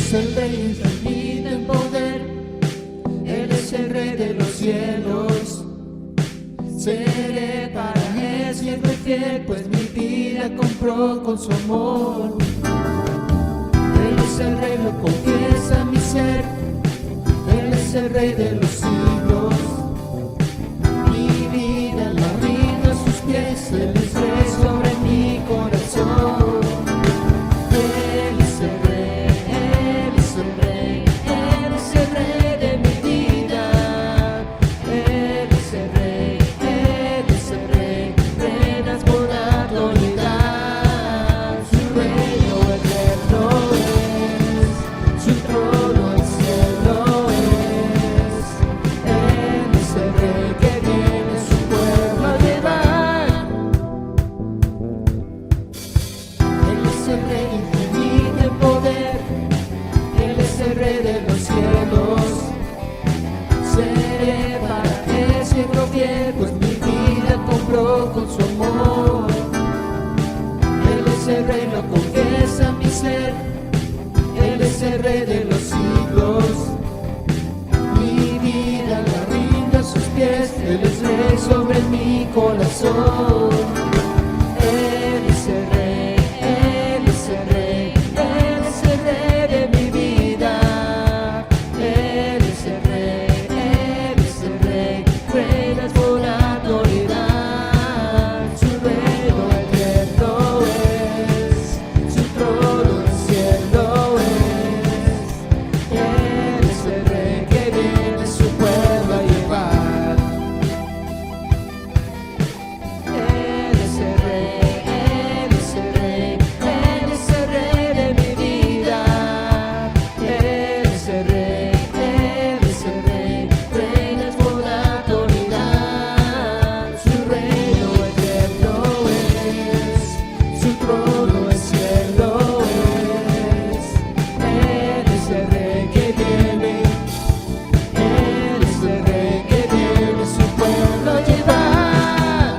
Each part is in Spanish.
es el Rey infinito en poder, Él es el Rey de los cielos. Seré para Él siempre fiel, pues mi vida compró con su amor. Él es el Rey, lo confiesa mi ser, Él es el Rey de los siglos. Mi vida la rindo a sus pies, Él es Rey sobre mi corazón. Él es el Rey, Él es el Rey, Él es el Rey de mi vida. Él es el Rey, Él es el Rey, reinas por la eternidad. Su reino eterno es, su trono el cielo es. Él es el Rey que viene su pueblo a llevar. Él es el Rey infinito en poder, Él es el Rey de los cielos. Seré para Él siempre fiel, pues mi vida compró con su amor. Él es el Rey, lo confiesa mi ser, Él es el Rey de los siglos. Mi vida la rindo a sus pies, Él es Rey sobre mi corazón. Él es el Rey, Él es el Rey, Él es el Rey de mi vida. Él es el Rey, Él es el Rey, reinas por la autoridad. Su reino eterno es, su trono el cielo es. Él es el Rey que viene su pueblo a llevar. Él es el Rey, Él es el Rey, Él es el Rey de mi vida. Él es el Rey, Él es el Rey, reinas por la autoridad. Su reino eterno es, su trono el cielo es. Él es el Rey que viene, Él es el Rey que viene su pueblo a llevar.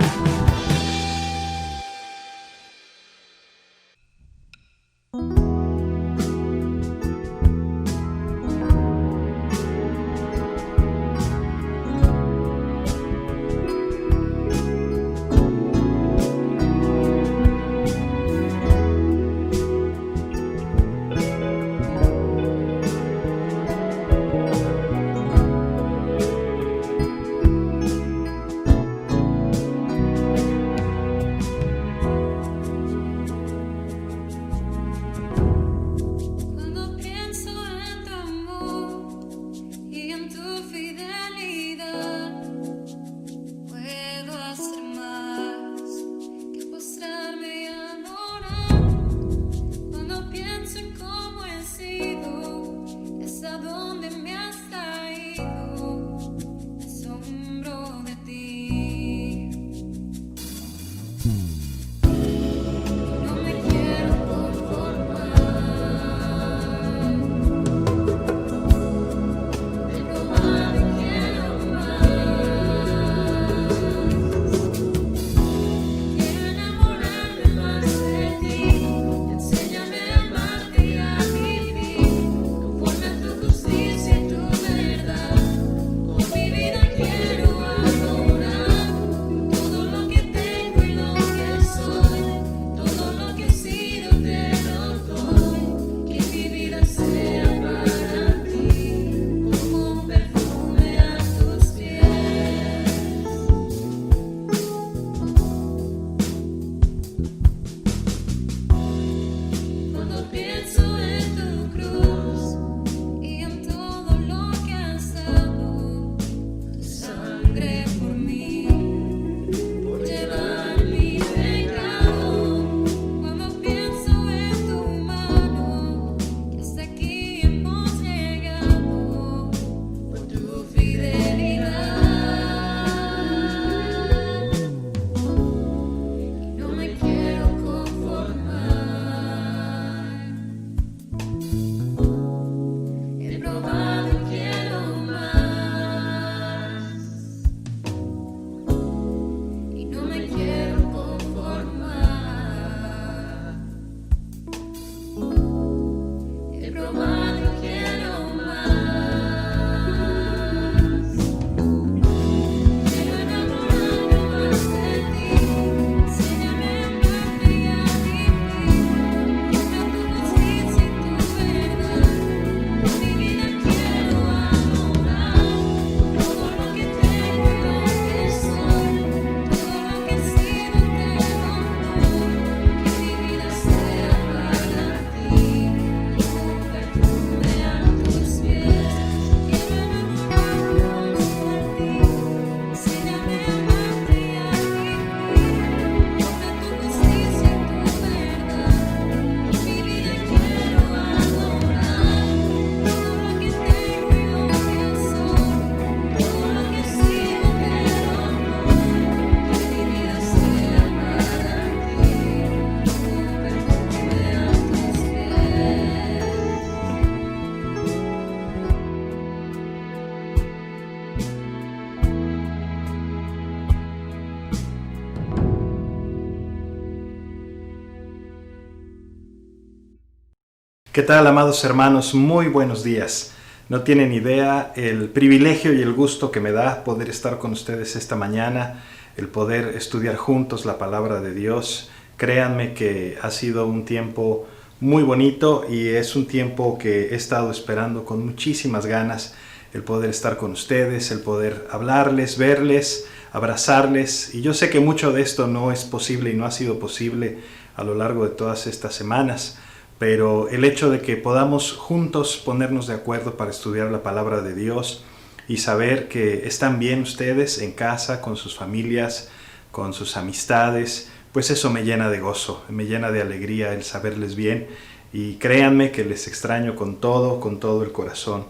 ¿Qué tal, amados hermanos? Muy buenos días. No tienen idea el privilegio y el gusto que me da poder estar con ustedes esta mañana, el poder estudiar juntos la palabra de Dios. Créanme que ha sido un tiempo muy bonito y es un tiempo que he estado esperando con muchísimas ganas, el poder estar con ustedes, el poder hablarles, verles, abrazarles. Y yo sé que mucho de esto no es posible y no ha sido posible a lo largo de todas estas semanas, pero el hecho de que podamos juntos ponernos de acuerdo para estudiar la palabra de Dios y saber que están bien ustedes en casa, con sus familias, con sus amistades, pues eso me llena de gozo, me llena de alegría el saberles bien, y créanme que les extraño con todo el corazón.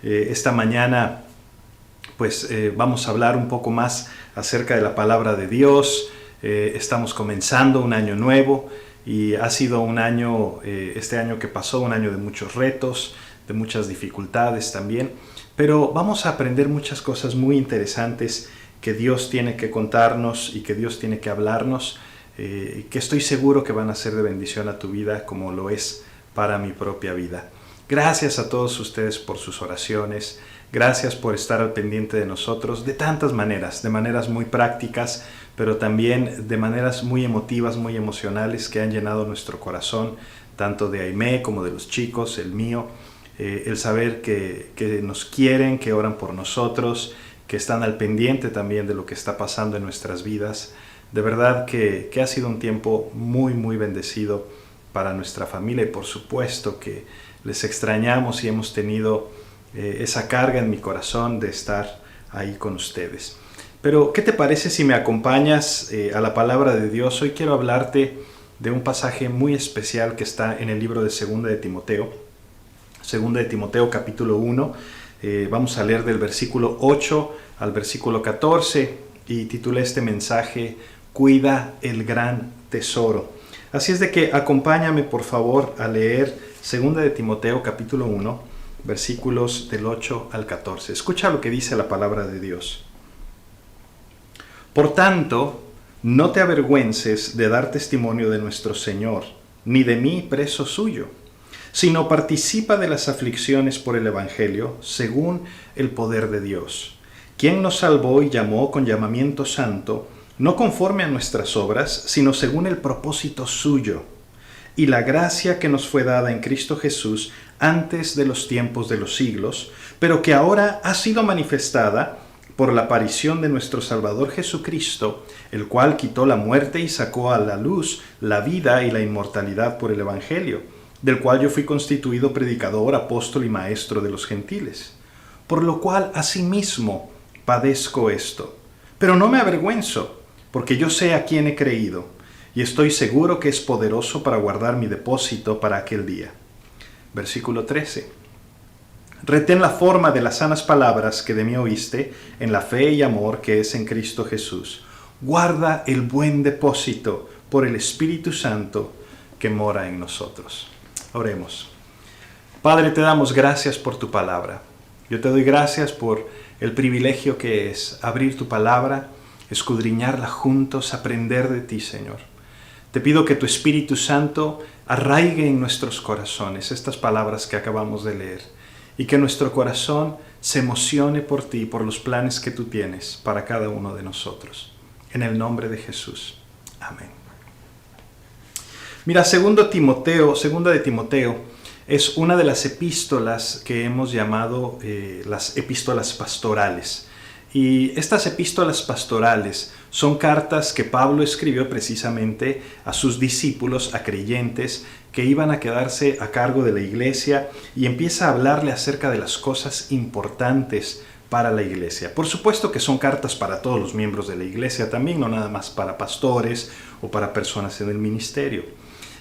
Esta mañana pues vamos a hablar un poco más acerca de la palabra de Dios. Estamos comenzando un año nuevo. Y ha sido un año, este año que pasó, un año de muchos retos, de muchas dificultades también. Pero vamos a aprender muchas cosas muy interesantes que Dios tiene que contarnos y que Dios tiene que hablarnos, que estoy seguro que van a ser de bendición a tu vida como lo es para mi propia vida. Gracias a todos ustedes por sus oraciones. Gracias por estar al pendiente de nosotros de tantas maneras, de maneras muy prácticas, pero también de maneras muy emotivas, muy emocionales, que han llenado nuestro corazón, tanto de Aimé como de los chicos, el mío. El saber que nos quieren, que oran por nosotros, que están al pendiente también de lo que está pasando en nuestras vidas. De verdad que ha sido un tiempo muy bendecido para nuestra familia, y por supuesto que les extrañamos y hemos tenido esa carga en mi corazón de estar ahí con ustedes. Pero, ¿qué te parece si me acompañas a la palabra de Dios? Hoy quiero hablarte de un pasaje muy especial que está en el libro de Segunda de Timoteo. Segunda de Timoteo capítulo 1. Vamos a leer del versículo 8 al versículo 14 y titulé este mensaje: Cuida el gran tesoro. Así es de que acompáñame por favor a leer Segunda de Timoteo capítulo 1, versículos del 8 al 14. Escucha lo que dice la palabra de Dios. Por tanto, no te avergüences de dar testimonio de nuestro Señor, ni de mí preso suyo, sino participa de las aflicciones por el Evangelio, según el poder de Dios, quien nos salvó y llamó con llamamiento santo, no conforme a nuestras obras, sino según el propósito suyo, y la gracia que nos fue dada en Cristo Jesús antes de los tiempos de los siglos, pero que ahora ha sido manifestada por la aparición de nuestro Salvador Jesucristo, el cual quitó la muerte y sacó a la luz la vida y la inmortalidad por el Evangelio, del cual yo fui constituido predicador, apóstol y maestro de los gentiles. Por lo cual asimismo padezco esto, pero no me avergüenzo, porque yo sé a quién he creído, y estoy seguro que es poderoso para guardar mi depósito para aquel día. Versículo 13. Retén la forma de las sanas palabras que de mí oíste, en la fe y amor que es en Cristo Jesús. Guarda el buen depósito por el Espíritu Santo que mora en nosotros. Oremos. Padre, te damos gracias por tu palabra. Yo te doy gracias por el privilegio que es abrir tu palabra, escudriñarla juntos, aprender de ti, Señor. Te pido que tu Espíritu Santo arraigue en nuestros corazones estas palabras que acabamos de leer, y que nuestro corazón se emocione por ti, por los planes que tú tienes para cada uno de nosotros. En el nombre de Jesús. Amén. Mira, Segunda de Timoteo es una de las epístolas que hemos llamado las epístolas pastorales. Y estas epístolas pastorales son cartas que Pablo escribió precisamente a sus discípulos, a creyentes que iban a quedarse a cargo de la iglesia, y empieza a hablarle acerca de las cosas importantes para la iglesia. Por supuesto que son cartas para todos los miembros de la iglesia también, no nada más para pastores o para personas en el ministerio.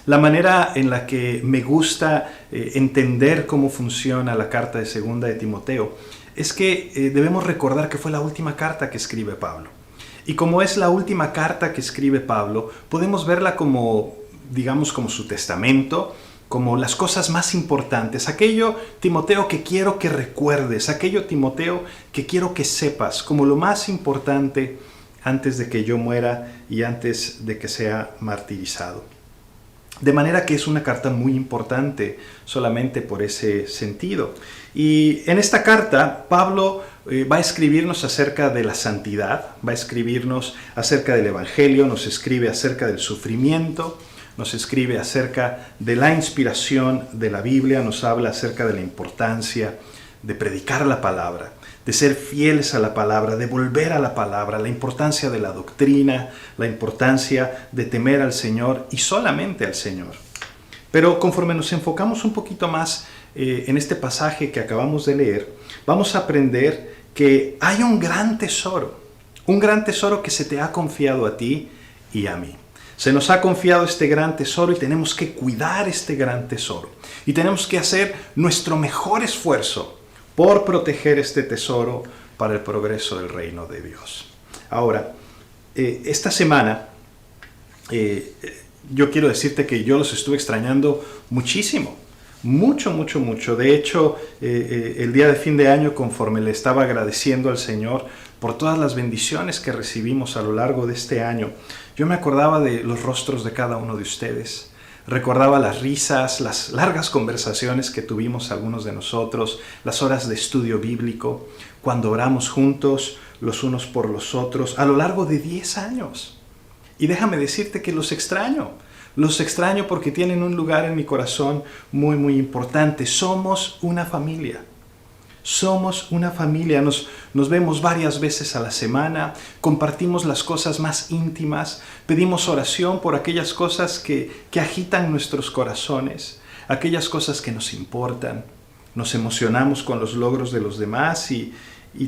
La manera en la que me gusta entender cómo funciona la carta de Segunda de Timoteo es que debemos recordar que fue la última carta que escribe Pablo. Y como es la última carta que escribe Pablo, podemos verla como, digamos, como su testamento, como las cosas más importantes, aquello, Timoteo, que quiero que recuerdes, aquello, Timoteo, que quiero que sepas, como lo más importante antes de que yo muera y antes de que sea martirizado. De manera que es una carta muy importante solamente por ese sentido. Y en esta carta Pablo va a escribirnos acerca de la santidad, va a escribirnos acerca del Evangelio, nos escribe acerca del sufrimiento, nos escribe acerca de la inspiración de la Biblia, nos habla acerca de la importancia de predicar la palabra, de ser fieles a la palabra, de volver a la palabra, la importancia de la doctrina, la importancia de temer al Señor y solamente al Señor. Pero conforme nos enfocamos un poquito más en este pasaje que acabamos de leer, vamos a aprender que hay un gran tesoro que se te ha confiado a ti y a mí. Se nos ha confiado este gran tesoro y tenemos que cuidar este gran tesoro. Y tenemos que hacer nuestro mejor esfuerzo por proteger este tesoro para el progreso del reino de Dios. Ahora, esta semana, yo quiero decirte que yo los estuve extrañando muchísimo. Mucho. De hecho, el día de fin de año, conforme le estaba agradeciendo al Señor por todas las bendiciones que recibimos a lo largo de este año, yo me acordaba de los rostros de cada uno de ustedes. Recordaba las risas, las largas conversaciones que tuvimos algunos de nosotros, las horas de estudio bíblico, cuando oramos juntos los unos por los otros, a lo largo de 10 años. Y déjame decirte que los extraño. Los extraño porque tienen un lugar en mi corazón muy importante. Somos una familia. Somos una familia. Nos vemos varias veces a la semana, compartimos las cosas más íntimas, pedimos oración por aquellas cosas que agitan nuestros corazones, aquellas cosas que nos importan. Nos emocionamos con los logros de los demás y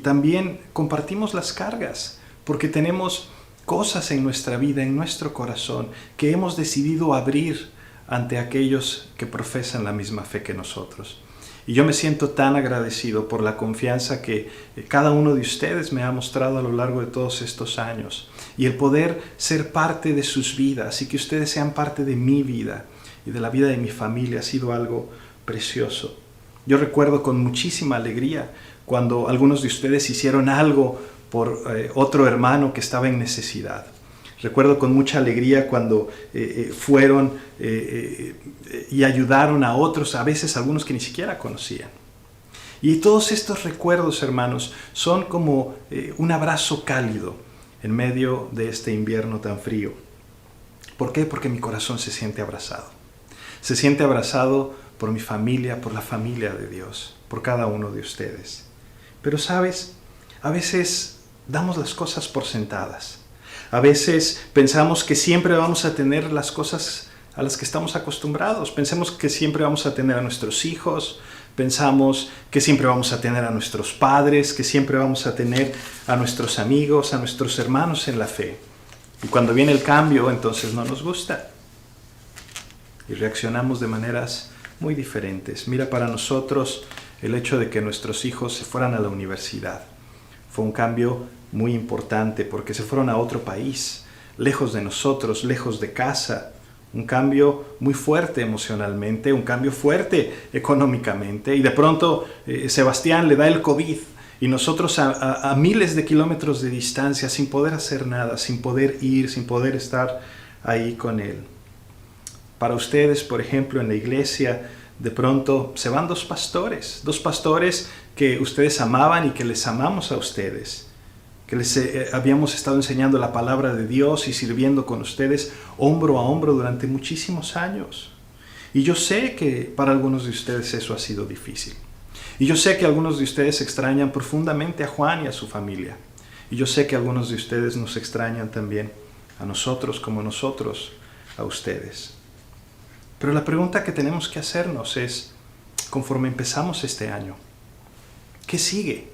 también compartimos las cargas, porque tenemos cosas en nuestra vida, en nuestro corazón, que hemos decidido abrir ante aquellos que profesan la misma fe que nosotros. Y yo me siento tan agradecido por la confianza que cada uno de ustedes me ha mostrado a lo largo de todos estos años. Y el poder ser parte de sus vidas y que ustedes sean parte de mi vida y de la vida de mi familia ha sido algo precioso. Yo recuerdo con muchísima alegría cuando algunos de ustedes hicieron algo por otro hermano que estaba en necesidad. Recuerdo con mucha alegría cuando fueron y ayudaron a otros, a veces algunos que ni siquiera conocían. Y todos estos recuerdos, hermanos, son como un abrazo cálido en medio de este invierno tan frío. ¿Por qué? Porque mi corazón se siente abrazado. Se siente abrazado por mi familia, por la familia de Dios, por cada uno de ustedes. Pero, ¿sabes? A veces damos las cosas por sentadas. A veces pensamos que siempre vamos a tener las cosas a las que estamos acostumbrados. Pensamos que siempre vamos a tener a nuestros hijos. Pensamos que siempre vamos a tener a nuestros padres, que siempre vamos a tener a nuestros amigos, a nuestros hermanos en la fe. Y cuando viene el cambio, entonces no nos gusta. Y reaccionamos de maneras muy diferentes. Mira, para nosotros el hecho de que nuestros hijos se fueran a la universidad fue un cambio muy importante porque se fueron a otro país, lejos de nosotros, lejos de casa. Un cambio muy fuerte emocionalmente, un cambio fuerte económicamente. Y de pronto Sebastián le da el COVID y nosotros a miles de kilómetros de distancia, sin poder hacer nada, sin poder ir, sin poder estar ahí con él. Para ustedes, por ejemplo, en la iglesia, de pronto se van dos pastores que ustedes amaban y que les amamos a ustedes, que les habíamos estado enseñando la palabra de Dios y sirviendo con ustedes hombro a hombro durante muchísimos años. Y yo sé que para algunos de ustedes eso ha sido difícil. Y yo sé que algunos de ustedes extrañan profundamente a Juan y a su familia. Y yo sé que algunos de ustedes nos extrañan también a nosotros como nosotros a ustedes. Pero la pregunta que tenemos que hacernos es, conforme empezamos este año, ¿qué sigue?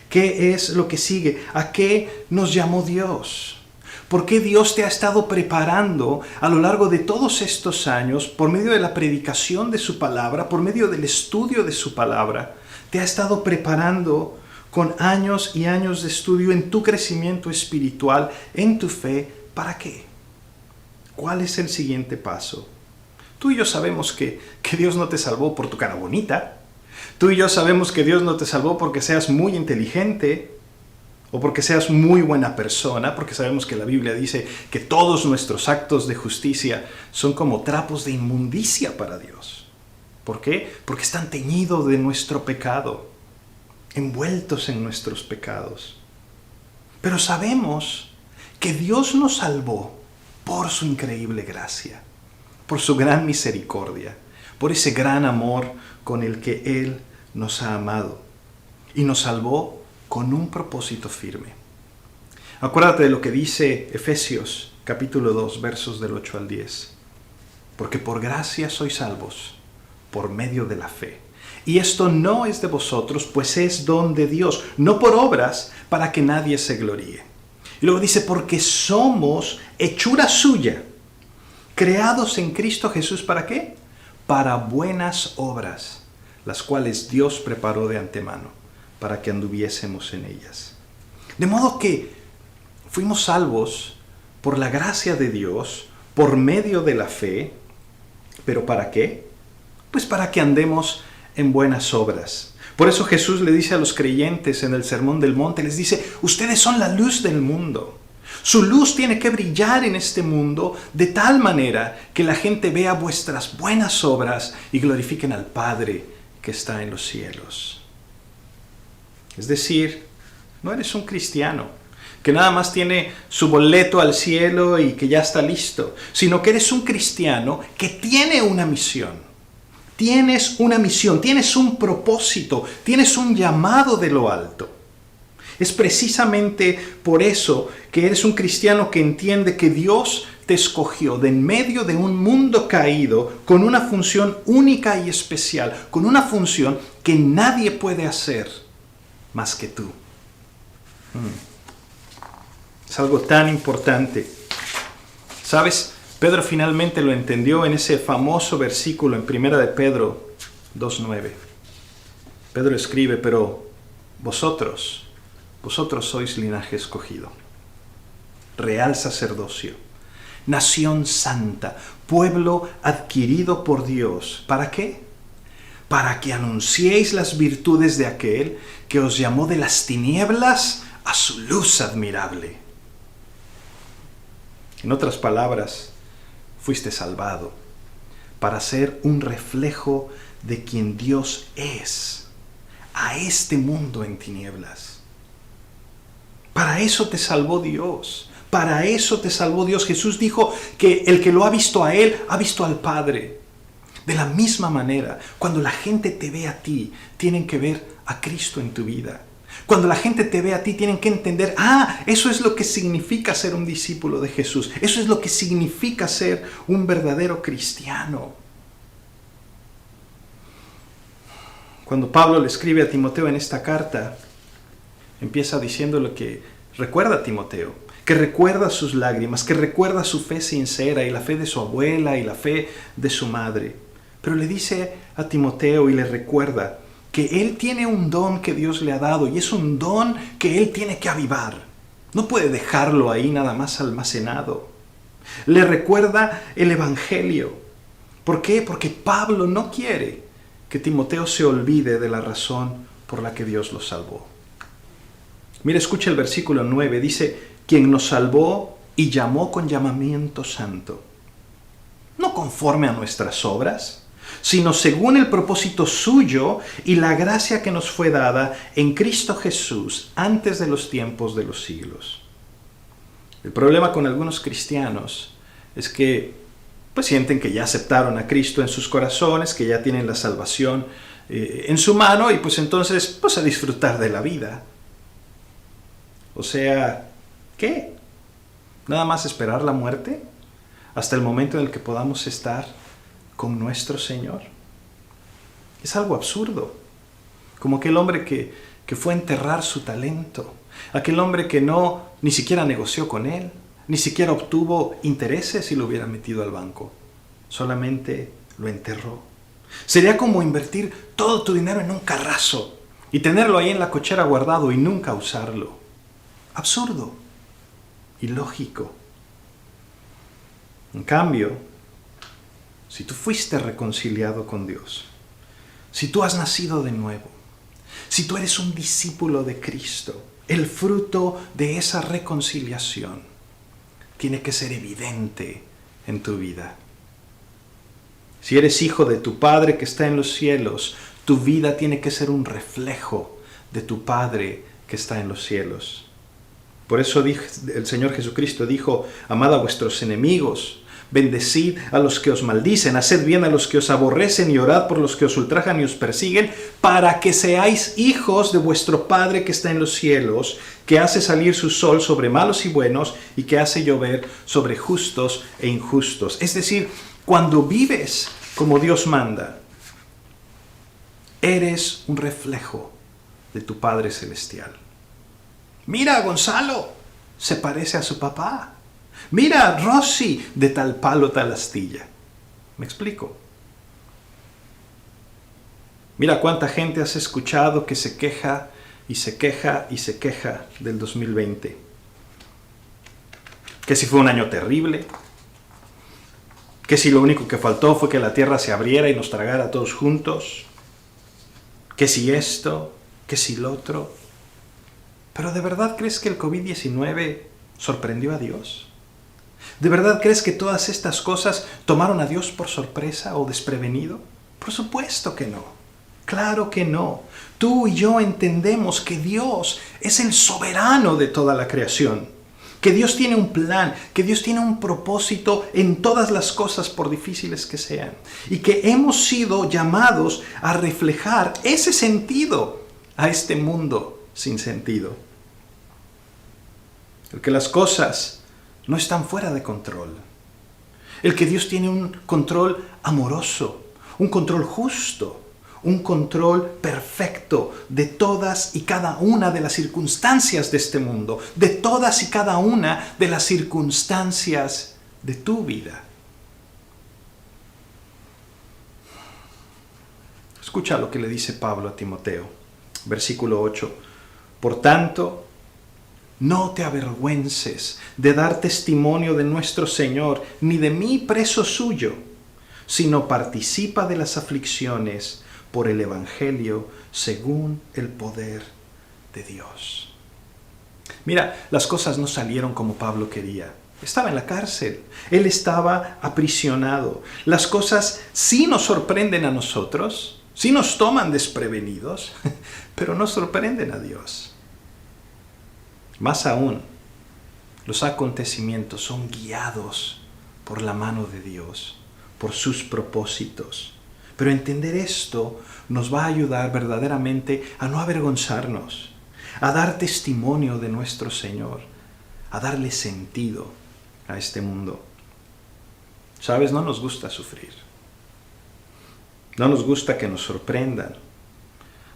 ¿Qué es lo que sigue? ¿A qué nos llamó Dios? ¿Por qué Dios te ha estado preparando a lo largo de todos estos años, por medio de la predicación de su palabra, por medio del estudio de su palabra? Te ha estado preparando con años y años de estudio en tu crecimiento espiritual, en tu fe. ¿Para qué? ¿Cuál es el siguiente paso? Tú y yo sabemos que Dios no te salvó por tu cara bonita. Tú y yo sabemos que Dios no te salvó porque seas muy inteligente. o porque seas muy buena persona, porque sabemos que la Biblia dice que todos nuestros actos de justicia son como trapos de inmundicia para Dios. ¿Por qué? Porque están teñidos de nuestro pecado, envueltos en nuestros pecados. Pero sabemos que Dios nos salvó por su increíble gracia, por su gran misericordia, por ese gran amor con el que Él nos ha amado y nos salvó con un propósito firme. Acuérdate de lo que dice Efesios capítulo 2, versos del 8 al 10. Porque por gracia sois salvos, por medio de la fe. Y esto no es de vosotros, pues es don de Dios, no por obras, para que nadie se gloríe. Y luego dice, porque somos hechura suya, creados en Cristo Jesús, ¿para qué? Para buenas obras, las cuales Dios preparó de antemano, para que anduviésemos en ellas. De modo que fuimos salvos por la gracia de Dios, por medio de la fe. ¿Pero para qué? Pues para que andemos en buenas obras. Por eso Jesús le dice a los creyentes en el Sermón del Monte, les dice, ustedes son la luz del mundo. Su luz tiene que brillar en este mundo de tal manera que la gente vea vuestras buenas obras y glorifiquen al Padre que está en los cielos. Es decir, no eres un cristiano que nada más tiene su boleto al cielo y que ya está listo, sino que eres un cristiano que tiene una misión. Tienes una misión, tienes un propósito, tienes un llamado de lo alto. Es precisamente por eso que eres un cristiano que entiende que Dios te escogió de en medio de un mundo caído con una función única y especial, con una función que nadie puede hacer más que tú. Es algo tan importante. ¿Sabes? Pedro finalmente lo entendió en ese famoso versículo en 1 de Pedro 2:9. Pedro escribe, pero vosotros sois linaje escogido, real sacerdocio, nación santa, pueblo adquirido por Dios. ¿Para qué? Para que anunciéis las virtudes de aquel que os llamó de las tinieblas a su luz admirable. En otras palabras, fuiste salvado para ser un reflejo de quien Dios es a este mundo en tinieblas. Para eso te salvó Dios. Para eso te salvó Dios. Jesús dijo que el que lo ha visto a Él, ha visto al Padre. De la misma manera, cuando la gente te ve a ti, tienen que ver a Cristo en tu vida. Cuando la gente te ve a ti, tienen que entender, eso es lo que significa ser un discípulo de Jesús. Eso es lo que significa ser un verdadero cristiano. Cuando Pablo le escribe a Timoteo en esta carta, empieza diciéndole que recuerda a Timoteo, que recuerda sus lágrimas, que recuerda su fe sincera y la fe de su abuela y la fe de su madre. Pero le dice a Timoteo y le recuerda que él tiene un don que Dios le ha dado y es un don que él tiene que avivar. No puede dejarlo ahí nada más almacenado. Le recuerda el Evangelio. ¿Por qué? Porque Pablo no quiere que Timoteo se olvide de la razón por la que Dios lo salvó. Mira, escucha el versículo 9. Dice, quien nos salvó y llamó con llamamiento santo, no conforme a nuestras obras, sino según el propósito suyo y la gracia que nos fue dada en Cristo Jesús antes de los tiempos de los siglos. El problema con algunos cristianos es que sienten que ya aceptaron a Cristo en sus corazones, que ya tienen la salvación en su mano y entonces a disfrutar de la vida. O sea, ¿qué? ¿Nada más esperar la muerte hasta el momento en el que podamos estar con nuestro Señor? Es algo absurdo. Como aquel hombre que fue a enterrar su talento. Aquel hombre que ni siquiera negoció con él, ni siquiera obtuvo intereses y lo hubiera metido al banco. Solamente lo enterró. Sería como invertir todo tu dinero en un carrazo y tenerlo ahí en la cochera guardado y nunca usarlo. Absurdo. Ilógico. En cambio, si tú fuiste reconciliado con Dios, si tú has nacido de nuevo, si tú eres un discípulo de Cristo, El fruto de esa reconciliación tiene que ser evidente en tu vida. Si eres hijo de tu Padre que está en los cielos, tu vida tiene que ser un reflejo de tu Padre que está en los cielos. Por eso el Señor Jesucristo dijo: amad a vuestros enemigos, bendecid a los que os maldicen, haced bien a los que os aborrecen y orad por los que os ultrajan y os persiguen, para que seáis hijos de vuestro Padre que está en los cielos, que hace salir su sol sobre malos y buenos y que hace llover sobre justos e injustos. Es decir, cuando vives como Dios manda, eres un reflejo de tu Padre Celestial. Mira, Gonzalo, se parece a su papá. Mira, Rosy, de tal palo, tal astilla. ¿Me explico? Mira cuánta gente has escuchado que se queja y se queja y se queja del 2020. Que si fue un año terrible, que si lo único que faltó fue que la tierra se abriera y nos tragara a todos juntos, que si esto, que si lo otro. ¿Pero de verdad crees que el COVID-19 sorprendió a Dios? ¿De verdad crees que todas estas cosas tomaron a Dios por sorpresa o desprevenido? Por supuesto que no. Claro que no. Tú y yo entendemos que Dios es el soberano de toda la creación. Que Dios tiene un plan, que Dios tiene un propósito en todas las cosas, por difíciles que sean. Y que hemos sido llamados a reflejar ese sentido a este mundo sin sentido. El que las cosas no están fuera de control. El que Dios tiene un control amoroso, un control justo, un control perfecto de todas y cada una de las circunstancias de este mundo, de todas y cada una de las circunstancias de tu vida. Escucha lo que le dice Pablo a Timoteo, versículo 8. Por tanto, no te avergüences de dar testimonio de nuestro Señor, ni de mí preso suyo, sino participa de las aflicciones por el Evangelio según el poder de Dios. Mira, las cosas no salieron como Pablo quería. Estaba en la cárcel, él estaba aprisionado. Las cosas sí nos sorprenden a nosotros, sí nos toman desprevenidos, pero no sorprenden a Dios. Más aún, los acontecimientos son guiados por la mano de Dios, por sus propósitos. Pero entender esto nos va a ayudar verdaderamente a no avergonzarnos, a dar testimonio de nuestro Señor, a darle sentido a este mundo. ¿Sabes? No nos gusta sufrir. No nos gusta que nos sorprendan.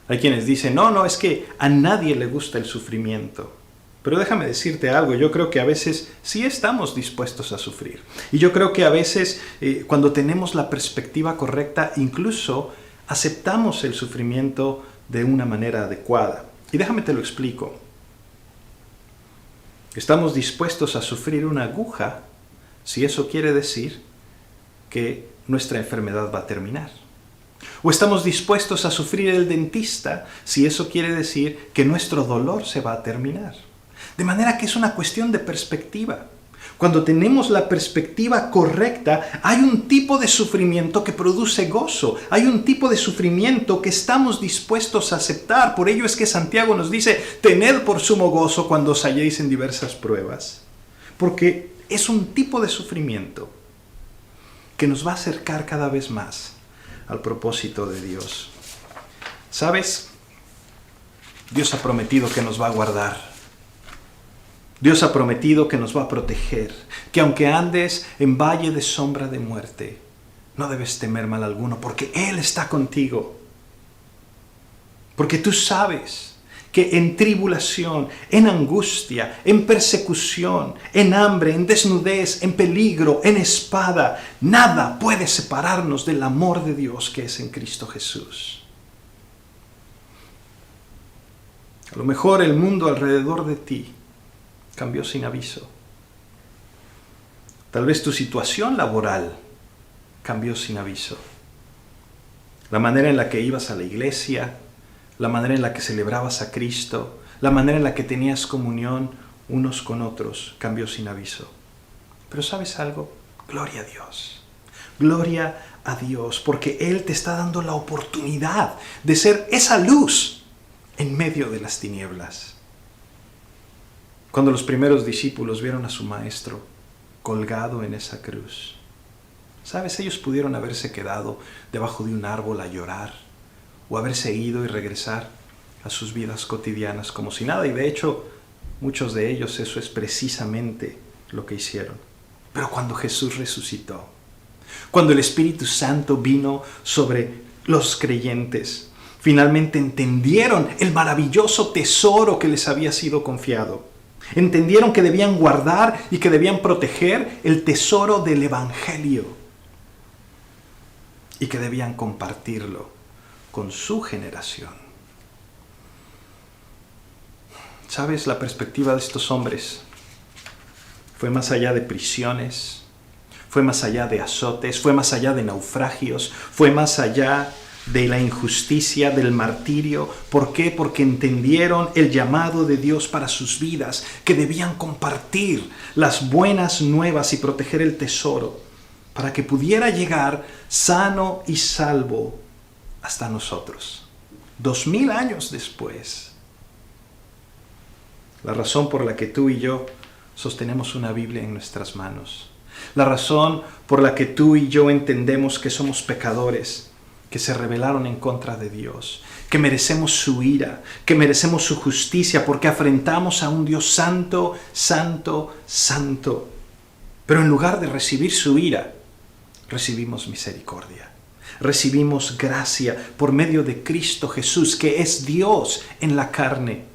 Hay quienes dicen, no, es que a nadie le gusta el sufrimiento. Pero déjame decirte algo, yo creo que a veces sí estamos dispuestos a sufrir. Y yo creo que a veces cuando tenemos la perspectiva correcta, incluso aceptamos el sufrimiento de una manera adecuada. Y déjame te lo explico. Estamos dispuestos a sufrir una aguja si eso quiere decir que nuestra enfermedad va a terminar. O estamos dispuestos a sufrir el dentista si eso quiere decir que nuestro dolor se va a terminar. De manera que es una cuestión de perspectiva. Cuando tenemos la perspectiva correcta, hay un tipo de sufrimiento que produce gozo. Hay un tipo de sufrimiento que estamos dispuestos a aceptar. Por ello es que Santiago nos dice, tened por sumo gozo cuando os halléis en diversas pruebas. Porque es un tipo de sufrimiento que nos va a acercar cada vez más al propósito de Dios. ¿Sabes? Dios ha prometido que nos va a guardar. Dios ha prometido que nos va a proteger, que aunque andes en valle de sombra de muerte, no debes temer mal alguno, porque Él está contigo. Porque tú sabes que en tribulación, en angustia, en persecución, en hambre, en desnudez, en peligro, en espada, nada puede separarnos del amor de Dios que es en Cristo Jesús. A lo mejor el mundo alrededor de ti cambió sin aviso. Tal vez tu situación laboral cambió sin aviso. La manera en la que ibas a la iglesia, la manera en la que celebrabas a Cristo, La manera en la que tenías comunión unos con otros cambió sin aviso. Pero ¿sabes algo? Gloria a Dios. Gloria a Dios, porque Él te está dando la oportunidad de ser esa luz en medio de las tinieblas. Cuando los primeros discípulos vieron a su maestro colgado en esa cruz, ¿sabes? Ellos pudieron haberse quedado debajo de un árbol a llorar o haberse ido y regresar a sus vidas cotidianas como si nada. Y de hecho, muchos de ellos eso es precisamente lo que hicieron. Pero cuando Jesús resucitó, cuando el Espíritu Santo vino sobre los creyentes, finalmente entendieron el maravilloso tesoro que les había sido confiado. Entendieron que debían guardar y que debían proteger el tesoro del Evangelio y que debían compartirlo con su generación. ¿Sabes? La perspectiva de estos hombres fue más allá de prisiones, fue más allá de azotes, fue más allá de naufragios, fue más allá de la injusticia, del martirio. ¿Por qué? Porque entendieron el llamado de Dios para sus vidas, que debían compartir las buenas nuevas y proteger el tesoro para que pudiera llegar sano y salvo hasta nosotros. 2000 años después. La razón por la que tú y yo sostenemos una Biblia en nuestras manos, la razón por la que tú y yo entendemos que somos pecadores, que se rebelaron en contra de Dios, que merecemos su ira, que merecemos su justicia, porque afrentamos a un Dios santo, santo, santo. Pero en lugar de recibir su ira, recibimos misericordia. Recibimos gracia por medio de Cristo Jesús, que es Dios en la carne,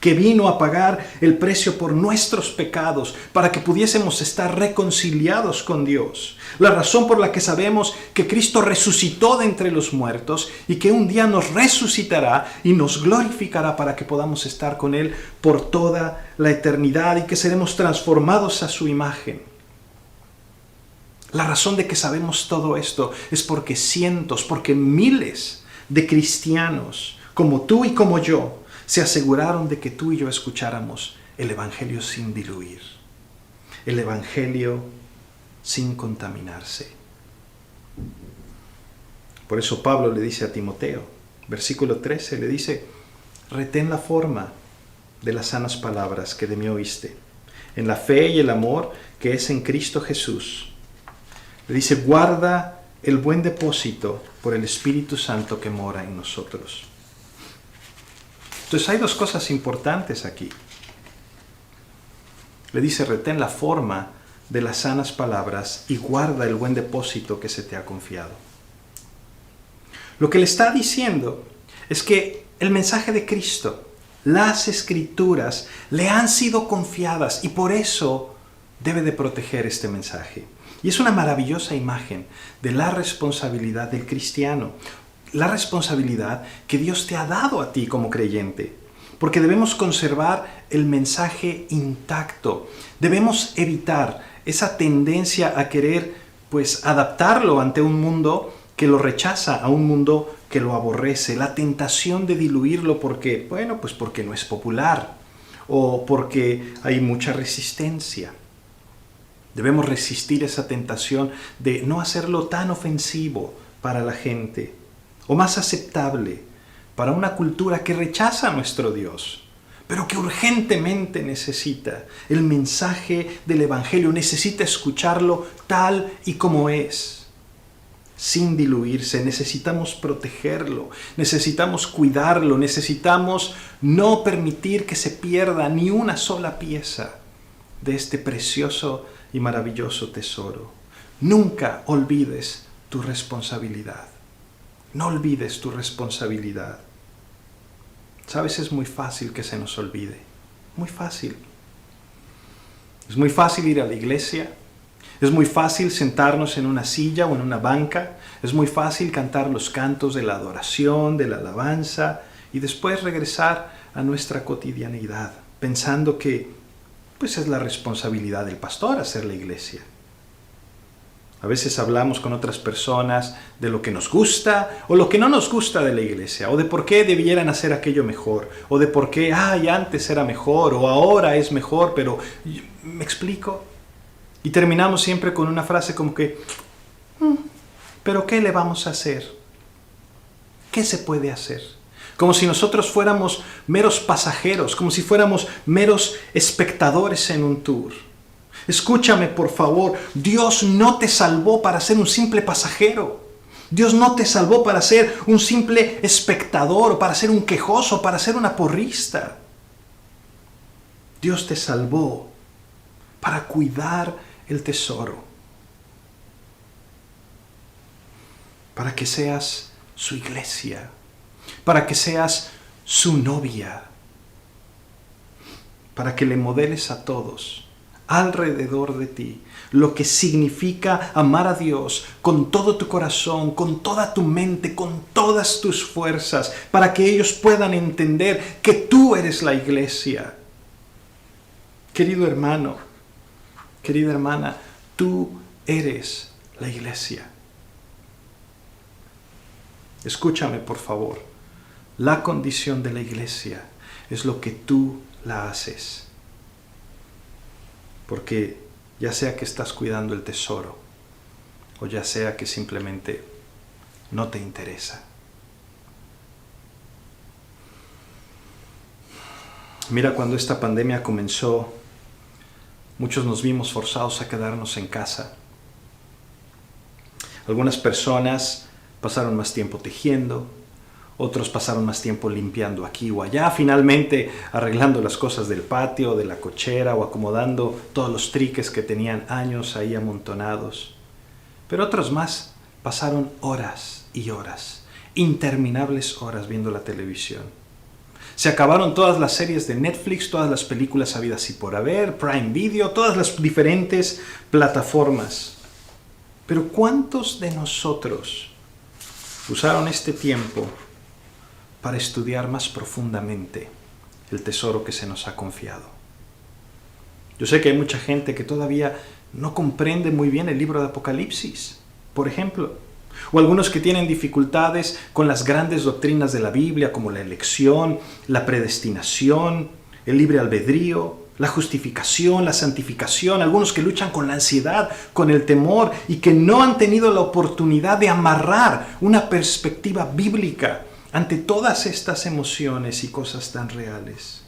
que vino a pagar el precio por nuestros pecados para que pudiésemos estar reconciliados con Dios. La razón por la que sabemos que Cristo resucitó de entre los muertos y que un día nos resucitará y nos glorificará para que podamos estar con Él por toda la eternidad y que seremos transformados a su imagen. La razón de que sabemos todo esto es porque cientos, porque miles de cristianos como tú y como yo se aseguraron de que tú y yo escucháramos el Evangelio sin diluir, el Evangelio sin contaminarse. Por eso Pablo le dice a Timoteo, versículo 13, le dice: retén la forma de las sanas palabras que de mí oíste, en la fe y el amor que es en Cristo Jesús. Le dice: guarda el buen depósito por el Espíritu Santo que mora en nosotros. Entonces hay dos cosas importantes aquí. Le dice: retén la forma de las sanas palabras y guarda el buen depósito que se te ha confiado. Lo que le está diciendo es que el mensaje de Cristo, las Escrituras, le han sido confiadas y por eso debe de proteger este mensaje. Y es una maravillosa imagen de la responsabilidad del cristiano. La responsabilidad que Dios te ha dado a ti como creyente, porque debemos conservar el mensaje intacto. Debemos evitar esa tendencia a querer adaptarlo ante un mundo que lo rechaza, a un mundo que lo aborrece, la tentación de diluirlo porque no es popular o porque hay mucha resistencia. Debemos resistir esa tentación de no hacerlo tan ofensivo para la gente o más aceptable para una cultura que rechaza a nuestro Dios, pero que urgentemente necesita el mensaje del Evangelio, necesita escucharlo tal y como es, sin diluirse. Necesitamos protegerlo, necesitamos cuidarlo, necesitamos no permitir que se pierda ni una sola pieza de este precioso y maravilloso tesoro. Nunca olvides tu responsabilidad. No olvides tu responsabilidad. Sabes, es muy fácil que se nos olvide. Muy fácil. Es muy fácil ir a la iglesia. Es muy fácil sentarnos en una silla o en una banca. Es muy fácil cantar los cantos de la adoración, de la alabanza y después regresar a nuestra cotidianidad, pensando que es la responsabilidad del pastor hacer la iglesia. A veces hablamos con otras personas de lo que nos gusta o lo que no nos gusta de la iglesia, o de por qué debieran hacer aquello mejor, o de por qué, antes era mejor, o ahora es mejor, pero ¿me explico? Y terminamos siempre con una frase como que, ¿pero qué le vamos a hacer? ¿Qué se puede hacer? Como si nosotros fuéramos meros pasajeros, como si fuéramos meros espectadores en un tour. Escúchame, por favor, Dios no te salvó para ser un simple pasajero. Dios no te salvó para ser un simple espectador, para ser un quejoso, para ser una porrista. Dios te salvó para cuidar el tesoro, para que seas su iglesia, para que seas su novia, para que le modeles a todos alrededor de ti lo que significa amar a Dios con todo tu corazón, con toda tu mente, con todas tus fuerzas, para que ellos puedan entender que tú eres la iglesia. Querido hermano, querida hermana, tú eres la iglesia. Escúchame, por favor. La condición de la iglesia es lo que tú la haces. Porque ya sea que estás cuidando el tesoro o ya sea que simplemente no te interesa. Mira, cuando esta pandemia comenzó, muchos nos vimos forzados a quedarnos en casa. Algunas personas pasaron más tiempo tejiendo, otros pasaron más tiempo limpiando aquí o allá, finalmente arreglando las cosas del patio, de la cochera o acomodando todos los triques que tenían años ahí amontonados. Pero otros más pasaron horas y horas, interminables horas viendo la televisión. Se acabaron todas las series de Netflix, todas las películas habidas y por haber, Prime Video, todas las diferentes plataformas. Pero ¿cuántos de nosotros usaron este tiempo para estudiar más profundamente el tesoro que se nos ha confiado? Yo sé que hay mucha gente que todavía no comprende muy bien el libro de Apocalipsis, por ejemplo, o algunos que tienen dificultades con las grandes doctrinas de la Biblia, como la elección, la predestinación, el libre albedrío, la justificación, la santificación, algunos que luchan con la ansiedad, con el temor y que no han tenido la oportunidad de amarrar una perspectiva bíblica ante todas estas emociones y cosas tan reales.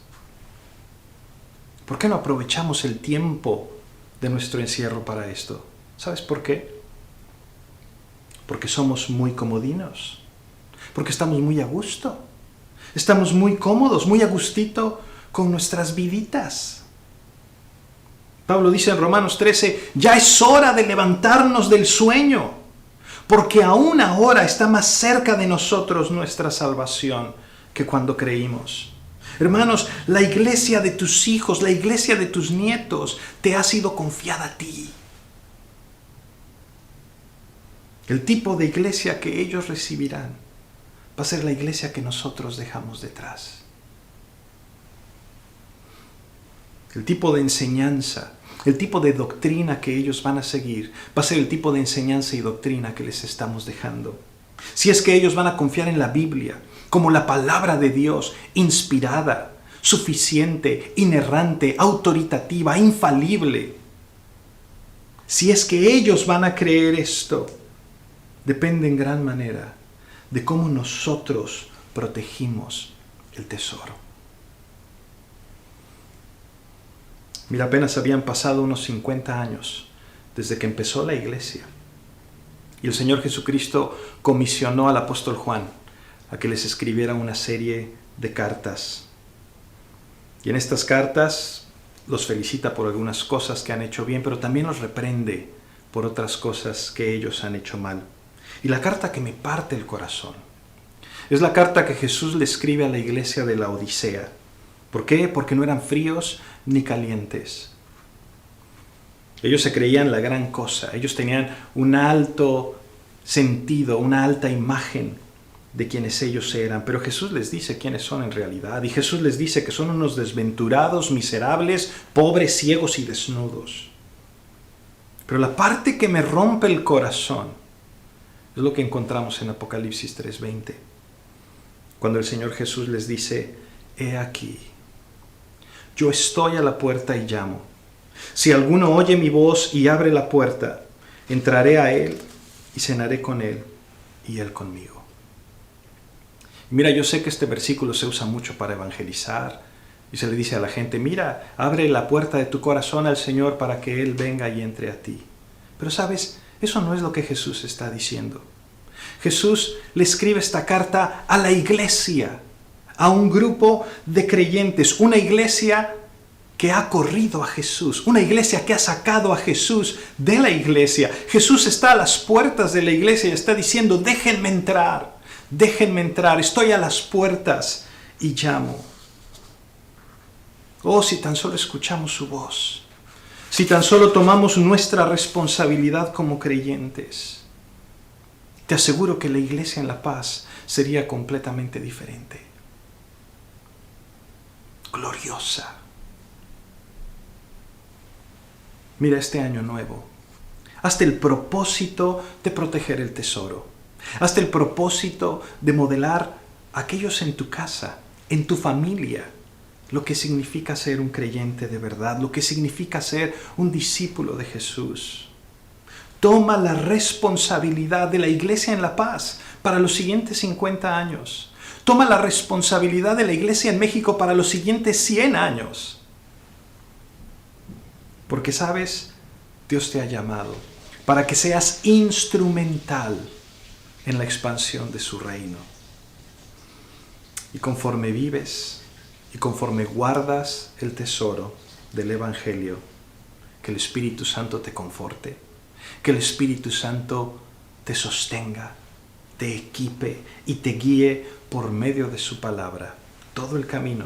¿Por qué no aprovechamos el tiempo de nuestro encierro para esto? ¿Sabes por qué? Porque somos muy comodinos, porque estamos muy a gusto, estamos muy cómodos, muy a gustito con nuestras viditas. Pablo dice en Romanos 13, ya es hora de levantarnos del sueño, porque aún ahora está más cerca de nosotros nuestra salvación que cuando creímos. Hermanos, la iglesia de tus hijos, la iglesia de tus nietos, te ha sido confiada a ti. El tipo de iglesia que ellos recibirán va a ser la iglesia que nosotros dejamos detrás. El tipo de enseñanza, el tipo de doctrina que ellos van a seguir va a ser el tipo de enseñanza y doctrina que les estamos dejando. Si es que ellos van a confiar en la Biblia como la palabra de Dios, inspirada, suficiente, inerrante, autoritativa, infalible. Si es que ellos van a creer esto, depende en gran manera de cómo nosotros protegimos el tesoro. Mira, apenas habían pasado unos 50 años desde que empezó la iglesia. Y el Señor Jesucristo comisionó al apóstol Juan a que les escribiera una serie de cartas. Y en estas cartas los felicita por algunas cosas que han hecho bien, pero también los reprende por otras cosas que ellos han hecho mal. Y la carta que me parte el corazón es la carta que Jesús le escribe a la iglesia de la Odisea. ¿Por qué? Porque no eran fríos ni calientes. Ellos se creían la gran cosa. Ellos tenían un alto sentido, una alta imagen de quienes ellos eran. Pero Jesús les dice quiénes son en realidad. Y Jesús les dice que son unos desventurados, miserables, pobres, ciegos y desnudos. Pero la parte que me rompe el corazón es lo que encontramos en Apocalipsis 3:20. Cuando el Señor Jesús les dice, he aquí, yo estoy a la puerta y llamo. Si alguno oye mi voz y abre la puerta, entraré a él y cenaré con él y él conmigo. Mira, yo sé que este versículo se usa mucho para evangelizar y se le dice a la gente, mira, abre la puerta de tu corazón al Señor para que Él venga y entre a ti. Pero sabes, eso no es lo que Jesús está diciendo. Jesús le escribe esta carta a la iglesia, a un grupo de creyentes, una iglesia que ha corrido a Jesús, una iglesia que ha sacado a Jesús de la iglesia. Jesús está a las puertas de la iglesia y está diciendo, déjenme entrar, estoy a las puertas y llamo. Oh, si tan solo escuchamos su voz, si tan solo tomamos nuestra responsabilidad como creyentes, te aseguro que la iglesia en La Paz sería completamente diferente, gloriosa. Mira, este año nuevo, hazte el propósito de proteger el tesoro. Hazte el propósito de modelar a aquellos en tu casa, en tu familia, lo que significa ser un creyente de verdad, lo que significa ser un discípulo de Jesús. Toma la responsabilidad de la iglesia en La Paz para los siguientes 50 años. Toma la responsabilidad de la iglesia en México para los siguientes 100 años. Porque sabes, Dios te ha llamado para que seas instrumental en la expansión de su reino. Y conforme vives y conforme guardas el tesoro del Evangelio, que el Espíritu Santo te conforte, que el Espíritu Santo te sostenga, te equipe y te guíe por medio de su palabra todo el camino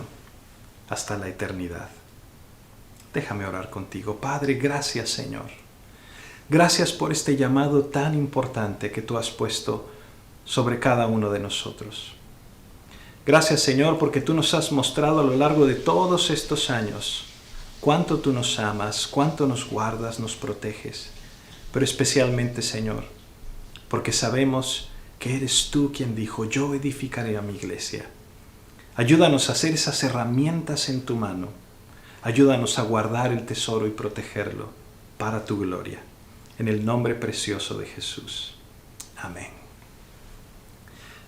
hasta la eternidad. Déjame orar contigo. Padre, gracias, Señor. Gracias por este llamado tan importante que tú has puesto sobre cada uno de nosotros. Gracias, Señor, porque tú nos has mostrado a lo largo de todos estos años cuánto tú nos amas, cuánto nos guardas, nos proteges. Pero especialmente, Señor, porque sabemos que eres tú quien dijo, yo edificaré a mi iglesia. Ayúdanos a hacer esas herramientas en tu mano. Ayúdanos a guardar el tesoro y protegerlo para tu gloria. En el nombre precioso de Jesús. Amén.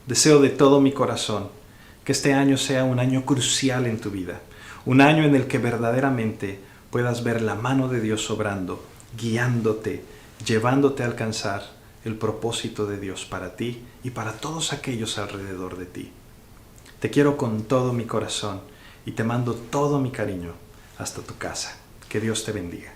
Deseo de todo mi corazón que este año sea un año crucial en tu vida. Un año en el que verdaderamente puedas ver la mano de Dios obrando, guiándote, llevándote a alcanzar el propósito de Dios para ti y para todos aquellos alrededor de ti. Te quiero con todo mi corazón y te mando todo mi cariño hasta tu casa. Que Dios te bendiga.